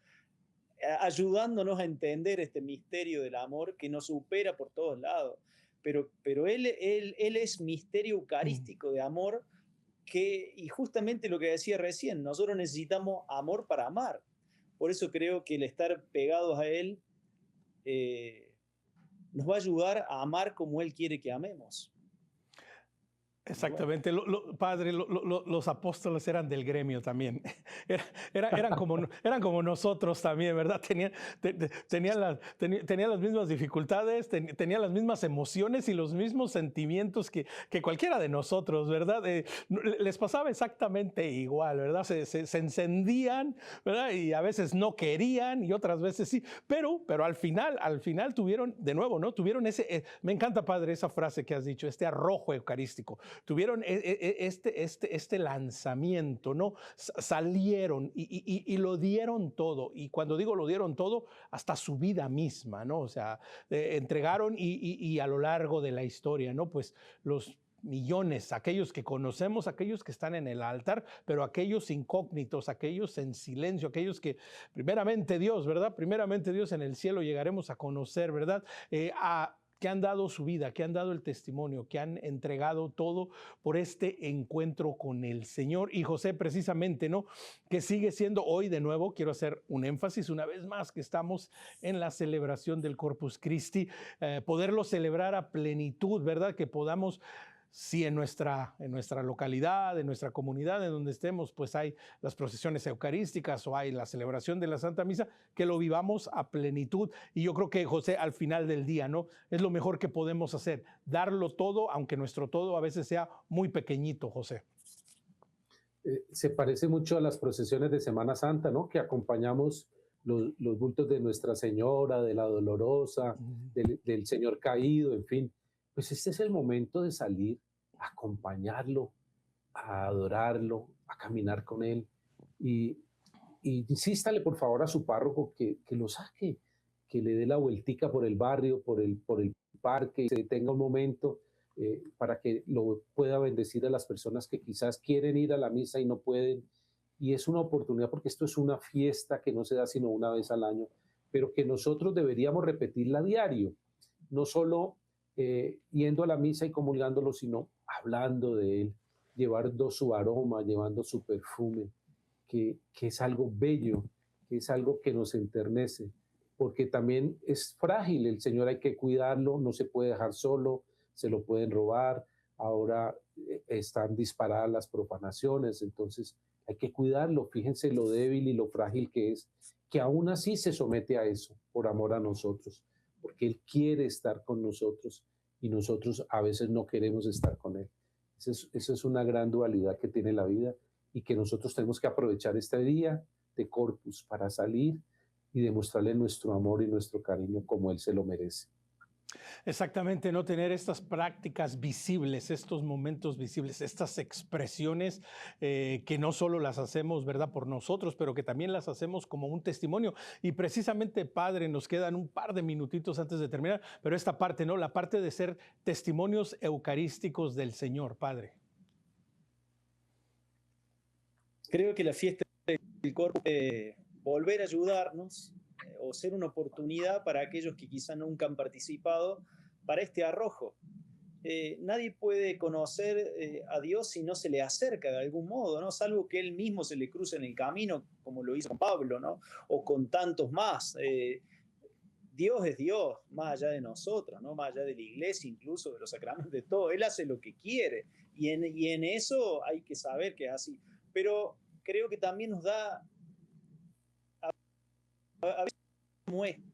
Ayudándonos a entender este misterio del amor que nos supera por todos lados. Pero él es misterio eucarístico de amor, y justamente lo que decía recién, nosotros necesitamos amor para amar. Por eso creo que el estar pegados a Él nos va a ayudar a amar como Él quiere que amemos. Exactamente, padre, los apóstoles eran del gremio también. Eran como nosotros también, ¿verdad? Tenían las mismas dificultades, tenían las mismas emociones y los mismos sentimientos que cualquiera de nosotros, ¿verdad? Les pasaba exactamente igual, ¿verdad? Se encendían, ¿verdad? Y a veces no querían y otras veces sí, pero al final tuvieron, de nuevo, ¿no? Tuvieron me encanta, padre, esa frase que has dicho, este arrojo eucarístico. Tuvieron este lanzamiento, ¿no? Salieron y lo dieron todo. Y cuando digo lo dieron todo, hasta su vida misma, ¿no? O sea, entregaron y a lo largo de la historia, ¿no? Pues los millones, aquellos que conocemos, aquellos que están en el altar, pero aquellos incógnitos, aquellos en silencio, aquellos que primeramente Dios, ¿verdad? Primeramente Dios en el cielo llegaremos a conocer, ¿verdad? Que han dado su vida, que han dado el testimonio, que han entregado todo por este encuentro con el Señor. Y José, precisamente, ¿no? Que sigue siendo hoy, de nuevo, quiero hacer un énfasis una vez más, que estamos en la celebración del Corpus Christi, poderlo celebrar a plenitud, ¿verdad? Que podamos, si en nuestra localidad, en nuestra comunidad, en donde estemos, pues hay las procesiones eucarísticas o hay la celebración de la Santa Misa, que lo vivamos a plenitud. Y yo creo que, José, al final del día, ¿no? Es lo mejor que podemos hacer, darlo todo, aunque nuestro todo a veces sea muy pequeñito, José. Se parece mucho a las procesiones de Semana Santa, ¿no? Que acompañamos los bultos de Nuestra Señora, de la Dolorosa, del Señor Caído, en fin. Pues este es el momento de salir a acompañarlo, a adorarlo, a caminar con él. Y insístale, por favor, a su párroco que lo saque, que le dé la vueltica por el barrio, por el parque, y se detenga un momento para que lo pueda bendecir a las personas que quizás quieren ir a la misa y no pueden. Y es una oportunidad, porque esto es una fiesta que no se da sino una vez al año, pero que nosotros deberíamos repetirla a diario, no solo yendo a la misa y comulgándolo, sino hablando de él, llevando su aroma, llevando su perfume, que es algo bello, que es algo que nos enternece, porque también es frágil, el Señor hay que cuidarlo, no se puede dejar solo, se lo pueden robar, ahora están disparadas las profanaciones, entonces hay que cuidarlo, fíjense lo débil y lo frágil que es, que aún así se somete a eso por amor a nosotros, porque Él quiere estar con nosotros y nosotros a veces no queremos estar con Él. Esa es una gran dualidad que tiene la vida y que nosotros tenemos que aprovechar este día de Corpus para salir y demostrarle nuestro amor y nuestro cariño como Él se lo merece. Exactamente, no tener estas prácticas visibles, estos momentos visibles, estas expresiones que no solo las hacemos, ¿verdad?, por nosotros, pero que también las hacemos como un testimonio. Y precisamente, Padre, nos quedan un par de minutitos antes de terminar, pero esta parte, ¿no? La parte de ser testimonios eucarísticos del Señor, Padre. Creo que la fiesta del Corpus volver a ayudarnos o ser una oportunidad para aquellos que quizá nunca han participado para este arrojo. Nadie puede conocer a Dios si no se le acerca de algún modo, ¿no? Salvo que él mismo se le cruce en el camino, como lo hizo con Pablo, ¿no? O con tantos más. Dios es Dios, más allá de nosotros, ¿no? Más allá de la iglesia, incluso de los sacramentos, de todo. Él hace lo que quiere. Y en eso hay que saber que es así. Pero creo que también nos da a veces muestra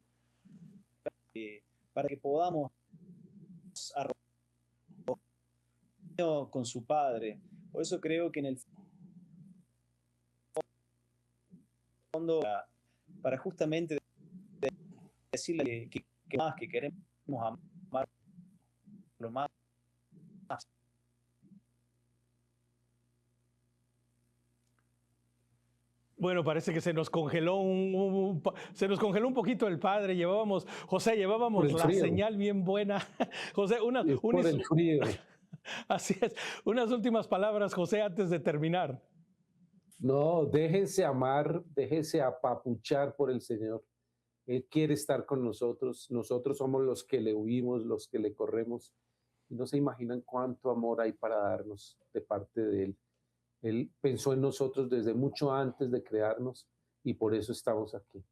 para que podamos arrojar con su padre. Por eso creo que en el fondo para justamente decirle que más que queremos amarlo más. Bueno, parece que se nos congeló un poquito el padre. José, llevábamos la señal bien buena. José, por el frío. Así es. Unas últimas palabras, José, antes de terminar. No, déjense amar, déjense apapuchar por el Señor. Él quiere estar con nosotros. Nosotros somos los que le huimos, los que le corremos. Y no se imaginan cuánto amor hay para darnos de parte de Él. Él pensó en nosotros desde mucho antes de crearnos y por eso estamos aquí.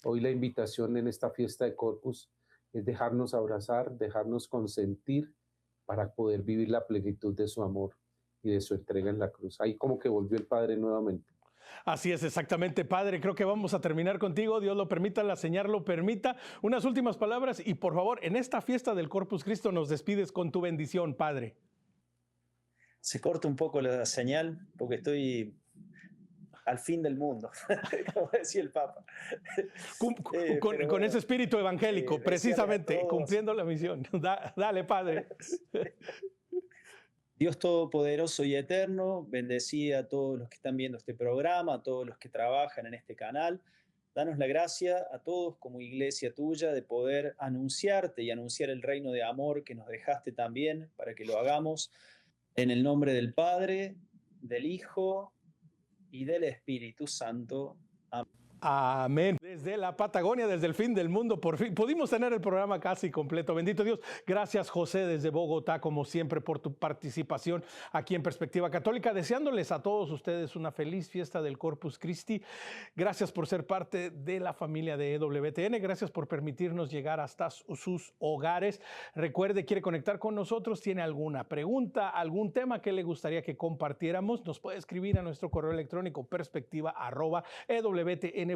Hoy la invitación en esta fiesta de Corpus es dejarnos abrazar, dejarnos consentir para poder vivir la plenitud de su amor y de su entrega en la cruz. Ahí como que volvió el Padre nuevamente. Así es, exactamente, Padre. Creo que vamos a terminar contigo. Dios lo permita, la señal lo permita. Unas últimas palabras y por favor, en esta fiesta del Corpus Christi nos despides con tu bendición, Padre. Se corta un poco la señal porque estoy al fin del mundo, como decía el Papa. Con ese espíritu evangélico, precisamente, cumpliendo la misión. Dale, Padre. Dios Todopoderoso y Eterno, bendecí a todos los que están viendo este programa, a todos los que trabajan en este canal. Danos la gracia a todos como iglesia tuya de poder anunciarte y anunciar el reino de amor que nos dejaste también para que lo hagamos en el nombre del Padre, del Hijo y del Espíritu Santo. Amén. Amén. Desde la Patagonia, desde el fin del mundo, por fin pudimos tener el programa casi completo. Bendito Dios. Gracias, José, desde Bogotá, como siempre, por tu participación aquí en Perspectiva Católica. Deseándoles a todos ustedes una feliz fiesta del Corpus Christi. Gracias por ser parte de la familia de EWTN. Gracias por permitirnos llegar hasta sus hogares. Recuerde, quiere conectar con nosotros, tiene alguna pregunta, algún tema que le gustaría que compartiéramos, nos puede escribir a nuestro correo electrónico perspectiva@ewtn.com.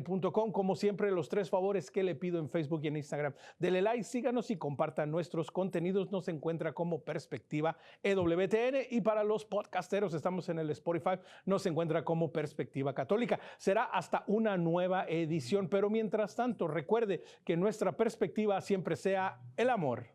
Como siempre, los 3 favores que le pido en Facebook y en Instagram: dele like, síganos y compartan nuestros contenidos. Nos encuentra como Perspectiva EWTN, y para los podcasteros estamos en el Spotify, nos encuentra como Perspectiva Católica. Será hasta una nueva edición, pero mientras tanto, recuerde que nuestra perspectiva siempre sea el amor.